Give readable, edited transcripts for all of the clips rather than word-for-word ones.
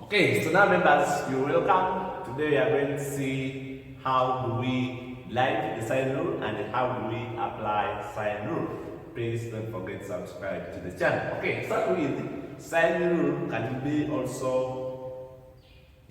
Okay, so now members, you're welcome. Today we are going to see how do we like the sine rule and how do we apply sine rule. Please don't forget to subscribe to the channel. Okay, start with sine rule can be also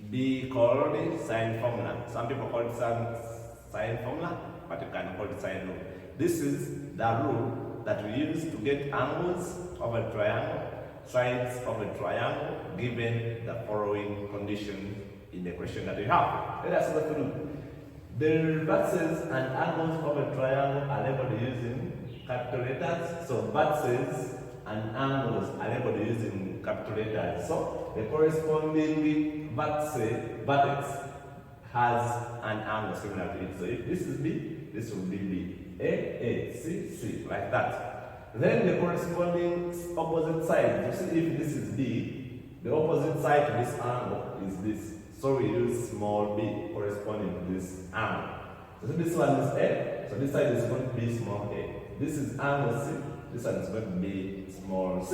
be called sine formula. Some people call it sine formula, but you can call it sine rule. This is the rule that we use to get angles of a triangle, sides of a triangle, given the following condition in the question that we have. Let us go through. The vertices and angles of a triangle are labeled using capital letters. So vertices and angles are labeled using capital letters. So the corresponding vertex has an angle similar to it. So if this is B, this will be B. A, C, C, like that. Then the corresponding opposite side, you see if this is B, the opposite side to this angle is this. So we use small b corresponding to this angle. So this one is A, so this side is going to be small a. This is angle C, this one is going to be small c.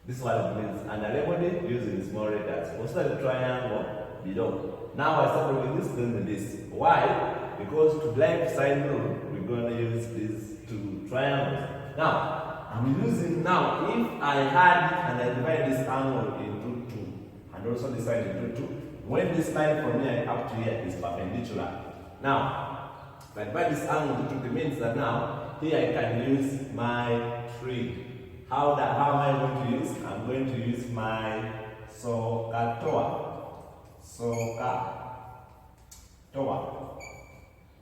This one means and I labeled it using small letters. Also the triangle below. Now I start with this, then this. Why? Because to derive sine rule, we're going to use these two triangles. Now, I'm using now, if I had and I divide this angle into 2, and also this side into 2, when this line from here up to here is perpendicular. Now, if I divide this angle into 2, it means that now, here I can use my trig. How am I going to use? I'm going to use my SOHCAHTOA.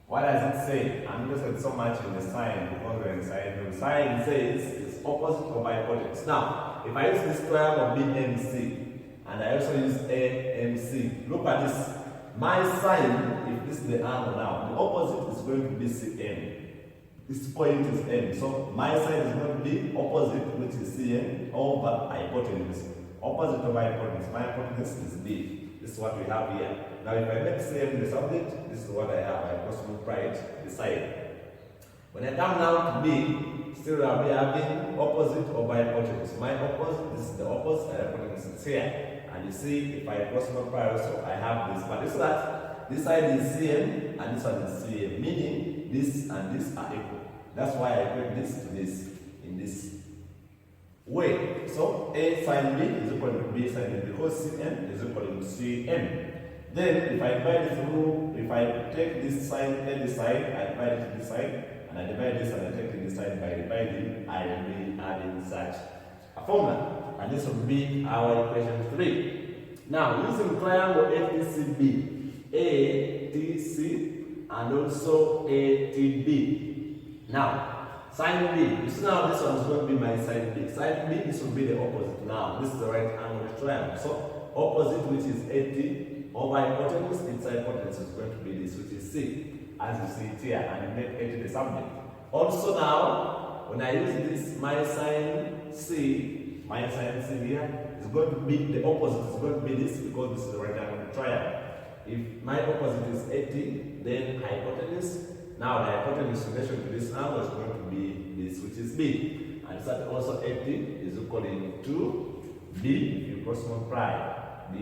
What does it say? I'm interested so much in the sign because we're in sine. The sign says it's opposite of hypotenuse. Now, if I use this triangle BMC and I also use AMC, look at this. My sine, if this is the angle now, the opposite is going to be CM. This point is M. So my sine is going to be opposite, which is CM, over hypotenuse. Opposite of hypotenuse. My hypotenuse is B. This is what we have here. Now, if I make CM the subject, this is what I have. I just multiply it the side. When I come now to B, still I'll be having opposite of hypotenuse. My opposite, this is the opposite, hypotenuse is here. And you see, if I cross multiply also, I have this. But this is that this side is CM and this one is CM, meaning this and this are equal. That's why I equate this to this in this way. So A sine B is equal to B sine B because Cm is equal to Cm. Then if I divide it through, if I take this side and this side, I divide it to this side, and I divide this and I take it this side by dividing, I will be adding such a formula. And this will be our equation 3. Now using triangle ATCB, ATC and also ATB. Now sine B, you see now this one is going to be my sine B. Sine B, this will be the opposite. Now, this is the right angle triangle. So, opposite, which is 80, over hypotenuse, inside hypotenuse is going to be this, which is C, as you see it here, and you make 80 the subject. Also now, when I use this, my sine C here, is going to be the opposite, it's going to be this, because this is the right angle triangle. If my opposite is 80, then hypotenuse, now the hypotenuse in relation to this angle is going to be this, which is B. And that also 80 is equal to B if you cross multiply B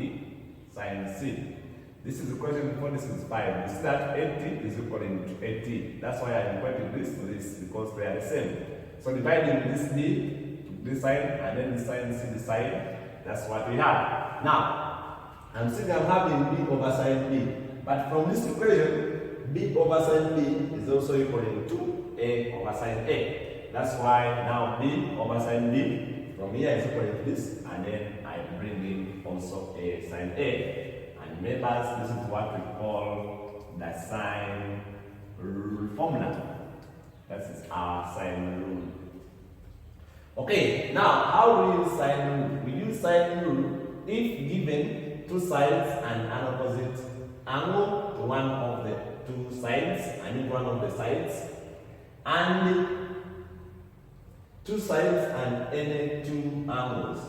sine C. This is equation 4, this is 5. You see that 80 is equal to 80. That's why I'm equating this to this because they are the same. So dividing this B to this side and then this side C this side, that's what we have. Now, I'm saying I'm having B over sine B. But from this equation, B over sine B is also equal to A over sine A. That's why now B over sine B from here is equal to this, and then I bring in also A sine A. And members, this is what we call the sine rule formula. That is our sine rule. Okay, now how do we use sine rule? We use sine rule if given two sides and an opposite angle to one of the two sides, I need one of the sides, and two sides and any two angles.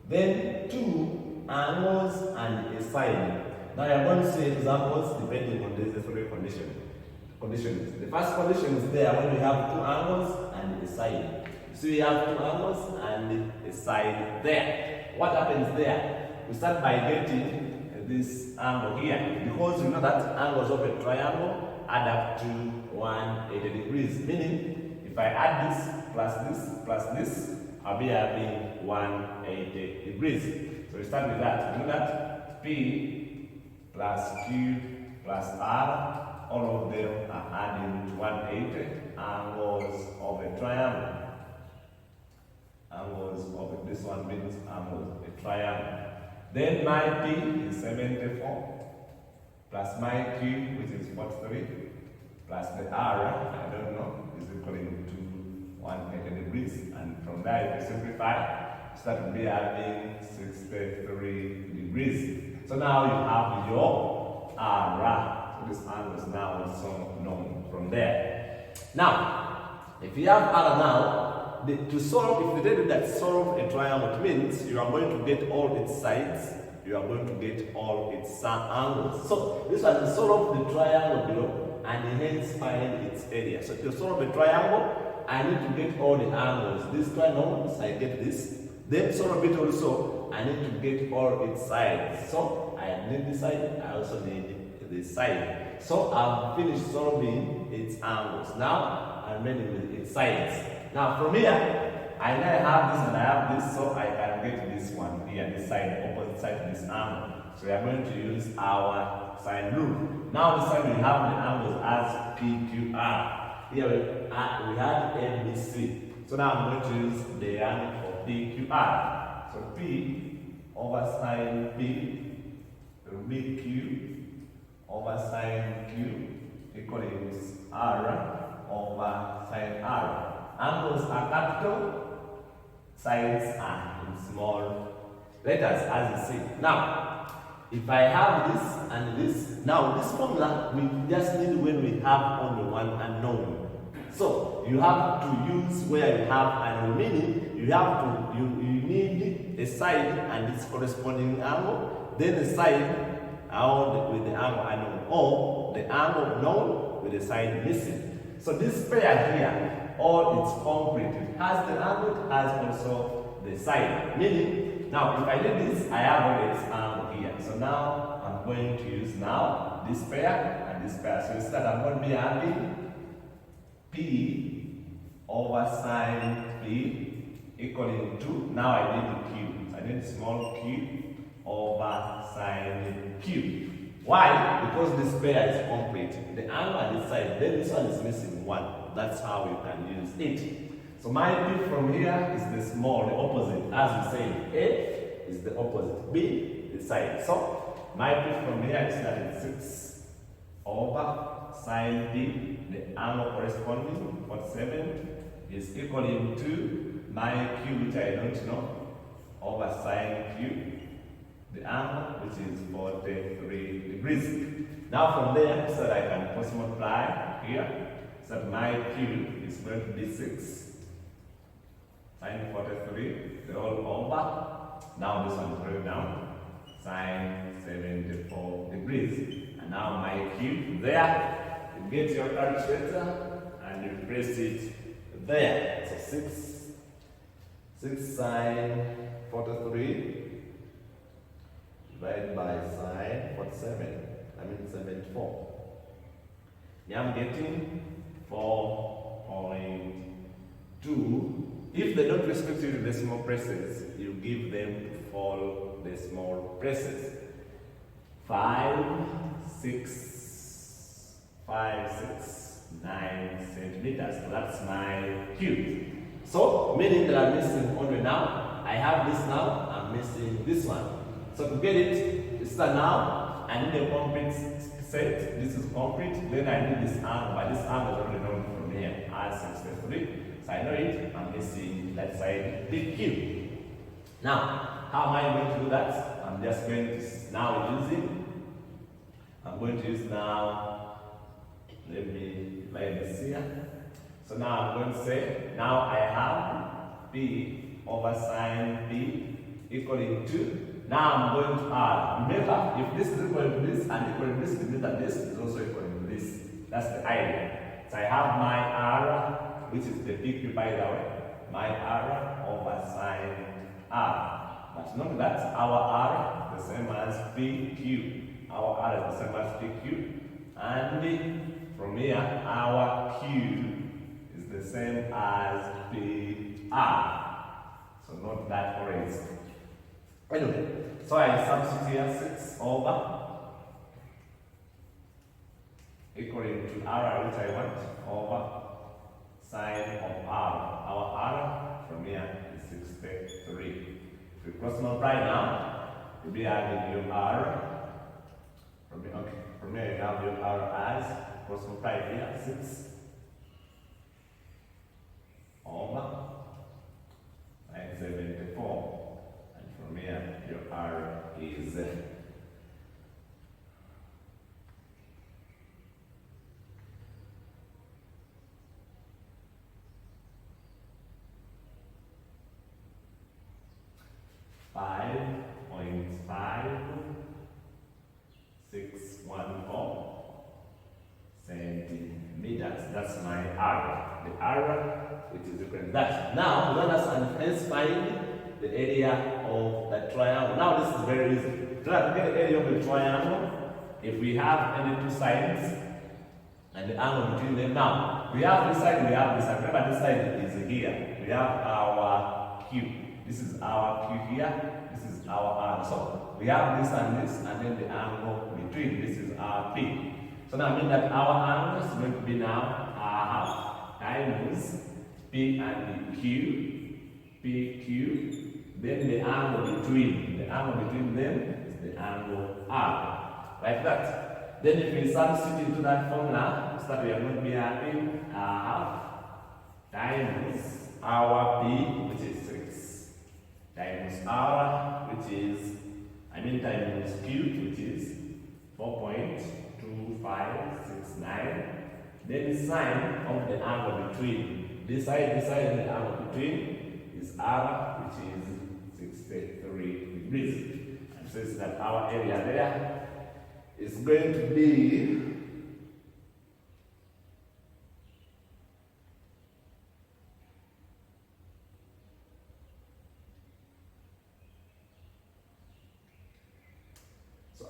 Then two angles and a side. Now I'm going to see examples depending on the three conditions. The first condition is there when we have two angles and a side. So we have two angles and a side there. What happens there? we start by getting this angle here. Because we know that angles of a triangle add up to 180 degrees. Meaning, if I add this plus this, I'll be having 180 degrees. So we start with that. We know that P plus Q plus R, all of them are adding to 180 angles of a triangle. Angles of this one means angles of a triangle. Then my P is 74 plus my Q, which is 43, plus the R, I don't know, is equaling to 180 degrees. And from there, if you simplify, start to be having 63 degrees. So now you have your R. So this angle is now also known from there. Now, if you have R now, to solve, if they do that, solve a triangle, it means you are going to get all its sides, you are going to get all its angles. So this one is solve the triangle below and hence find its area. So to solve a triangle, I need to get all the angles. This triangle, I get this. Then solve it also, I need to get all its sides. So I need this side, I also need this side. So I've finished solving its angles. Now I'm ready with its sides. Now from here, I now have this and I have this, so I can get this one here, this side, opposite side to this angle. So we are going to use our sine rule. Now this time we have the angles as PQR. Here we have ABC. So now I'm going to use the angle for PQR. So P over sine P will be Q over sine Q equals R over sine R. Angles are capital, sides are in small letters, as you see. Now, if I have this and this, now this formula we just need when we have only one unknown. So you have to use where you have unknown, meaning you have to you need a side and its corresponding angle, then a side with the angle unknown, or the angle known with the side missing. So this pair here, all it's concrete. It has the angle, it has also the side. Meaning, now if I do this, I have all its angle here. So now I'm going to use now this pair and this pair. So instead I'm going to be having P over sine P equaling to, now I need the Q. So I need small q over sine Q. Why? Because this pair is complete. The angle on this side, then this one is missing one. That's how you can use it. So my P from here is the small, the opposite. As we say, A is the opposite, B the side. So my P from here is that 6 over sine P, the angle corresponding 47 is equaling to my Q, which I don't know, over sine Q, the angle, which is 43 degrees. Now from there, so that I can cross multiply here, so my Q is going to be 6 sine 43, the whole over. Now this one is going down, sine 74 degrees. And now my Q there, you get your calculator and you press it there. So 6 sine 43 divided by sine 47, I mean 74. Now I'm getting 4.2. If they don't respect you to decimal places, you give them full decimal places. 5, 6, 9 centimeters. So that's my cube. So, meaning that I'm missing only now. I have this now, I'm missing this one. So to get it, it's now, I need a complete set. This is complete. Then I need this angle, but this angle is already known from here as 63. So I know it, I'm missing that side, the cube. Now, how am I going to do that? I'm just going to now I'm going to use now, let me divide this here. So now I'm going to say, now I have P over sine P equaling to, now I'm going to add. Remember, if this is equal to this and equal to this, it means that this is also equal to this. That's the idea. So I have my R, which is the PQ by the way, my R over sine R. But Note that our R is the same as PQ. Our R is the same as PQ. And from here, our Q is the same as PR. So note that always. Anyway, so I substitute here 6 over equaling to R, which I want, over sine of R. Our R from here is 63. If we cross multiply now, you'll be adding your R. From here you have your R as cross multiply here, 6 over 974. And from here your R is 5.5614 centimeters. That's my R. The R, which is equal to that. Now, we understand, hence find the area of the triangle. Now, this is very easy. Try to get the area of the triangle. If we have any two sides and the angle between them. Now, we have this side, we have this side. Remember, this side is here. We have our Q. This is our Q here. This is our R. So we have this, and then the angle between. This is our P. So now I mean that our angle is going to be now R times P and Q, PQ. Then the angle between. The angle between them is the angle R. Like that. Then if we substitute into that formula, so that we are going to be having R times our P, which is 6, times R, which is, times Q, which is 4.2569. Then the sine of the angle between. This side, and the angle between is R, which is 63 degrees. And so it's that our area there is going to be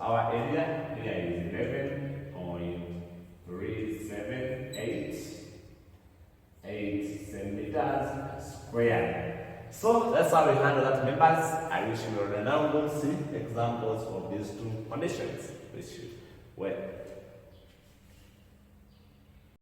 our area here is 11.3788 centimeters squared. So that's how we handle that, members. I wish you will now go see examples of these two conditions which were